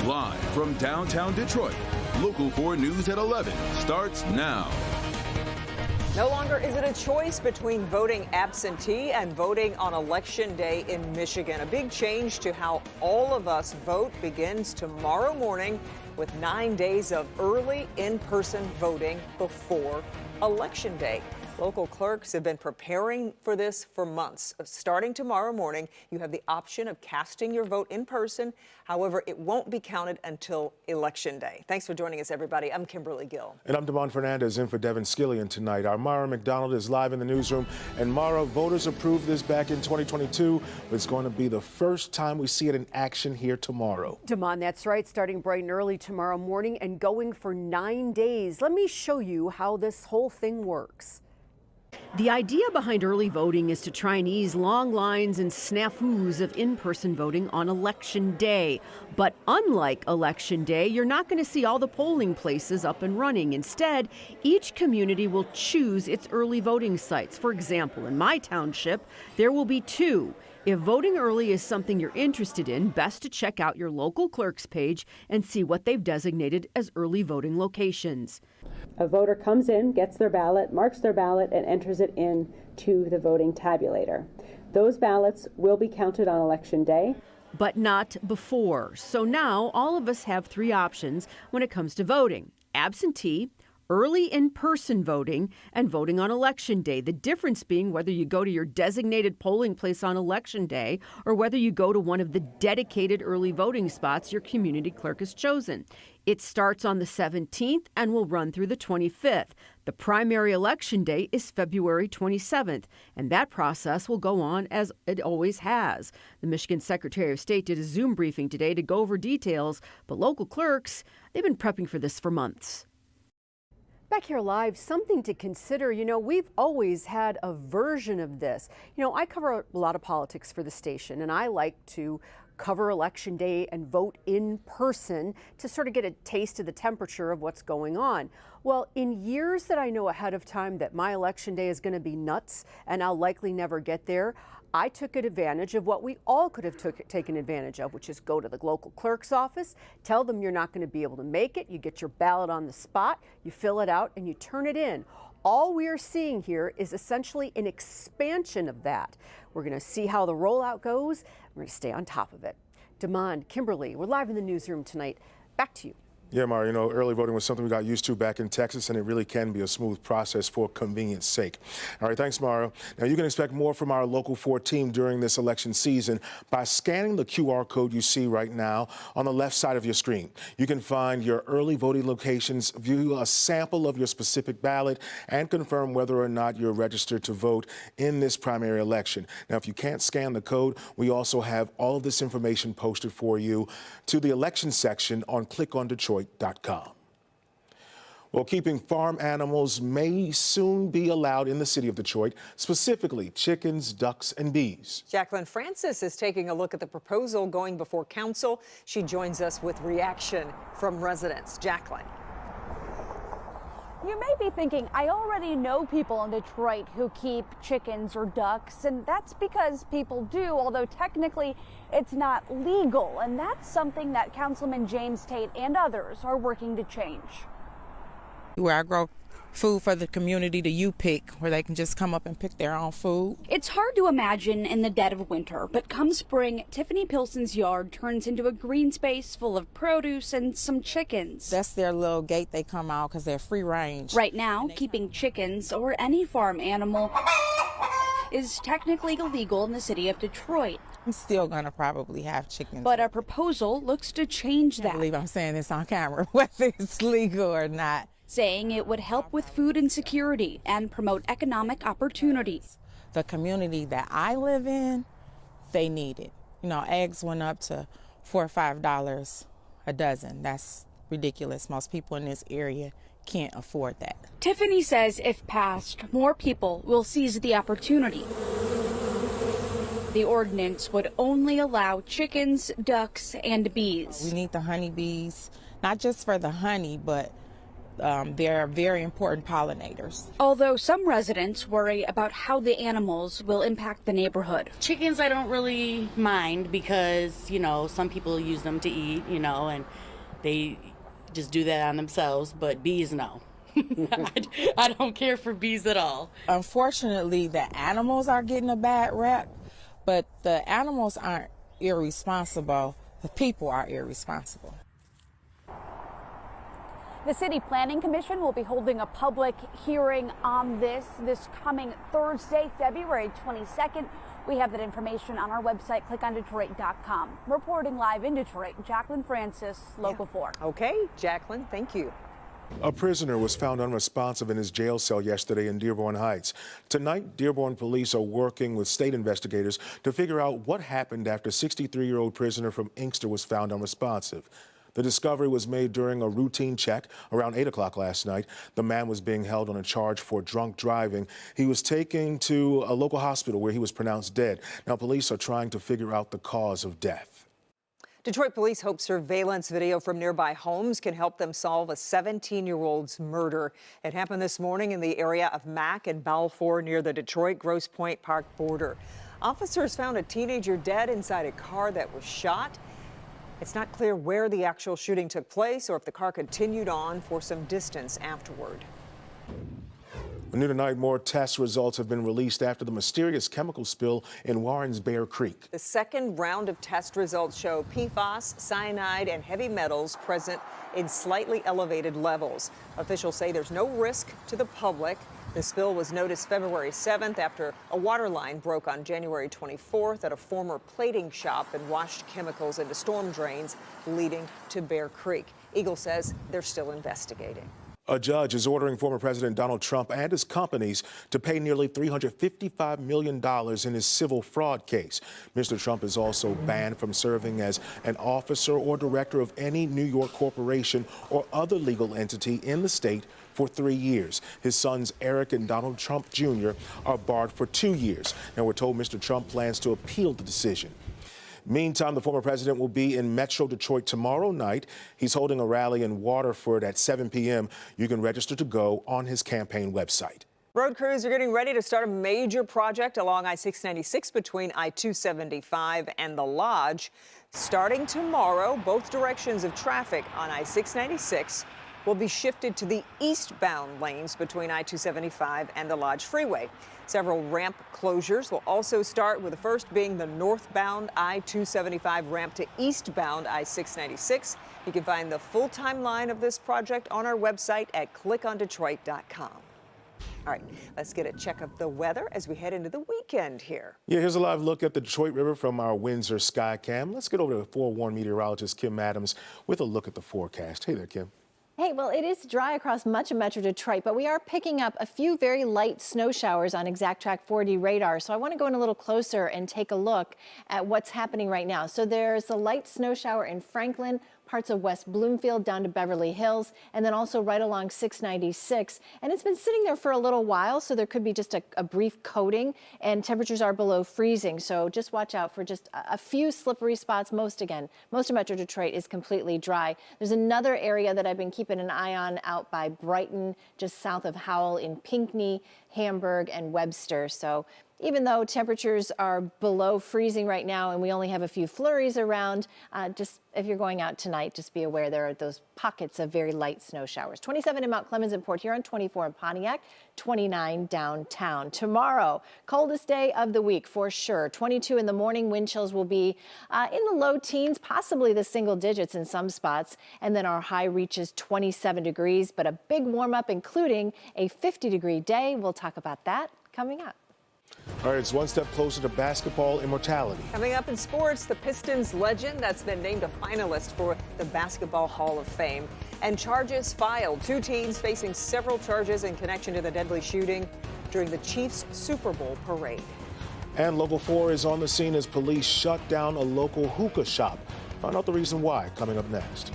Live from downtown Detroit, Local 4 News at 11 starts now. No longer is it a choice between voting absentee and voting on Election Day in Michigan. A big change to how all of us vote begins tomorrow morning with 9 days of early in-person voting before Election Day. Local clerks have been preparing for this for months. Starting tomorrow morning, you have the option of casting your vote in person. However, it won't be counted until Election Day. Thanks for joining us, everybody. I'm Kimberly Gill. And I'm Damon Fernandez in for Devin Skillian tonight. Our Mara McDonald is live in the newsroom. And Mara, voters approved this back in 2022, but it's going to be the first time we see it in action here tomorrow. Damon, that's right. Starting bright and early tomorrow morning and going for 9 days. Let me show you how this whole thing works. The idea behind early voting is to try and ease long lines and snafus of in-person voting on Election Day. But unlike Election Day, you're not going to see all the polling places up and running. Instead, each community will choose its early voting sites. For example, in my township, there will be 2. If voting early is something you're interested in, best to check out your local clerk's page and see what they've designated as early voting locations. A voter comes in, gets their ballot, marks their ballot, and enters it into the voting tabulator. Those ballots will be counted on Election Day. But not before. So now all of us have 3 options when it comes to voting: absentee, early in-person voting, and voting on Election Day. The difference being whether you go to your designated polling place on Election Day or whether you go to one of the dedicated early voting spots your community clerk has chosen. It starts on the 17th and will run through the 25th. The primary election day is February 27th, and that process will go on as it always has. The Michigan Secretary of State did a Zoom briefing today to go over details, but local clerks, they've been prepping for this for months. Back here live, something to consider. You know, we've always had a version of this. You know, I cover a lot of politics for the station, and I like to cover Election Day and vote in person to sort of get a taste of the temperature of what's going on. Well, in years that I know ahead of time that my Election Day is going to be nuts and I'll likely never get there, I took advantage of what we all could have taken advantage of, which is go to the local clerk's office, tell them you're not going to be able to make it, you get your ballot on the spot, you fill it out, and you turn it in. All we are seeing here is essentially an expansion of that. We're going to see how the rollout goes. We're going to stay on top of it. Damon, Kimberly, we're live in the newsroom tonight. Back to you. Yeah, Mara, you know, early voting was something we got used to back in Texas, and it really can be a smooth process for convenience sake. All right, thanks, Mara. Now, you can expect more from our Local 4 team during this election season by scanning the QR code you see right now on the left side of your screen. You can find your early voting locations, view a sample of your specific ballot, and confirm whether or not you're registered to vote in this primary election. Now, if you can't scan the code, we also have all of this information posted for you to the election section on clickondetroit.com. Well, keeping farm animals may soon be allowed in the city of Detroit, specifically chickens, ducks, and bees. Jacqueline Francis is taking a look at the proposal going before council. She joins us with reaction from residents. Jacqueline. You may be thinking, I already know people in Detroit who keep chickens or ducks, and that's because people do, although technically it's not legal. And that's something that Councilman James Tate and others are working to change. Where I grow food for the community to U-Pick, where they can just come up and pick their own food. It's hard to imagine in the dead of winter, but come spring, Tiffany Pilson's yard turns into a green space full of produce and some chickens. That's their little gate they come out because they're free range. Right now, keeping chickens or any farm animal is technically illegal in the city of Detroit. I'm still going to probably have chickens. But a proposal looks to change that. I believe I'm saying this on camera, whether it's legal or not. Saying it would help with food insecurity and promote economic opportunities. The community that I live in, they need it. You know, eggs went up to $4 or $5 a dozen. That's ridiculous. Most people in this area can't afford that. Tiffany says if passed, more people will seize the opportunity. The ordinance would only allow chickens, ducks, and bees. We need the honeybees, not just for the honey, but They're very important pollinators. Although some residents worry about how the animals will impact the neighborhood. Chickens I don't really mind because, you know, some people use them to eat, you know, and they just do that on themselves, but bees, no. I don't care for bees at all. Unfortunately, the animals are getting a bad rap, but the animals aren't irresponsible. The people are irresponsible. The City Planning Commission will be holding a public hearing on this coming Thursday, February 22nd. We have that information on our website, clickondetroit.com. Reporting live in Detroit, Jacqueline Francis, Local 4. Okay, Jacqueline, thank you. A prisoner was found unresponsive in his jail cell yesterday in Dearborn Heights. Tonight, Dearborn police are working with state investigators to figure out what happened after 63-year-old prisoner from Inkster was found unresponsive. The discovery was made during a routine check around 8 o'clock last night. The man was being held on a charge for drunk driving. He was taken to a local hospital where he was pronounced dead. Now, police are trying to figure out the cause of death. Detroit police hope surveillance video from nearby homes can help them solve a 17-year-old's murder. It happened this morning in the area of Mack and Balfour near the Detroit-Grosse Pointe Park border. Officers found a teenager dead inside a car that was shot. It's not clear where the actual shooting took place or if the car continued on for some distance afterward. New tonight, more test results have been released after the mysterious chemical spill in Warren's Bear Creek. The second round of test results show PFAS, cyanide, and heavy metals present in slightly elevated levels. Officials say there's no risk to the public. The spill was noticed February 7th after a water line broke on January 24th at a former plating shop and washed chemicals into storm drains, leading to Bear Creek. Eagle says they're still investigating. A judge is ordering former President Donald Trump and his companies to pay nearly $355 million in his civil fraud case. Mr. Trump is also banned from serving as an officer or director of any New York corporation or other legal entity in the state for 3 years. His sons, Eric and Donald Trump Jr., are barred for 2 years. Now, we're told Mr. Trump plans to appeal the decision. Meantime, the former president will be in Metro Detroit tomorrow night. He's holding a rally in Waterford at 7 p.m. You can register to go on his campaign website. Road crews are getting ready to start a major project along I-696 between I-275 and the Lodge. Starting tomorrow, both directions of traffic on I-696 will be shifted to the eastbound lanes between I-275 and the Lodge Freeway. Several ramp closures will also start, with the first being the northbound I-275 ramp to eastbound I-696. You can find the full timeline of this project on our website at clickondetroit.com. All right, let's get a check of the weather as we head into the weekend here. Yeah, here's a live look at the Detroit River from our Windsor Skycam. Let's get over to forewarned meteorologist Kim Adams with a look at the forecast. Hey there, Kim. Hey, well, it is dry across much of Metro Detroit, but we are picking up a few very light snow showers on ExactTrack 4D radar. So I want to go in a little closer and take a look at what's happening right now. So there's a light snow shower in Franklin, parts of West Bloomfield down to Beverly Hills, and then also right along 696. And it's been sitting there for a little while, so there could be just a brief coating, and temperatures are below freezing. So just watch out for just a few slippery spots. Most of Metro Detroit is completely dry. There's another area that I've been keeping an eye on out by Brighton, just south of Howell, in Pinckney, Hamburg, and Webster. So even though temperatures are below freezing right now and we only have a few flurries around, just if you're going out tonight, just be aware there are those pockets of very light snow showers. 27 in Mount Clemens and Port Huron, 24 in Pontiac, 29 downtown. Tomorrow, coldest day of the week for sure. 22 in the morning, wind chills will be in the low teens, possibly the single digits in some spots. And then our high reaches 27 degrees, but a big warm up, including a 50-degree day. We'll talk about that coming up. All right, it's one step closer to basketball immortality. Coming up in sports, the Pistons legend that's been named a finalist for the Basketball Hall of Fame. And charges filed. 2 teens facing several charges in connection to the deadly shooting during the Chiefs Super Bowl parade. And Local 4 is on the scene as police shut down a local hookah shop. Find out the reason why coming up next.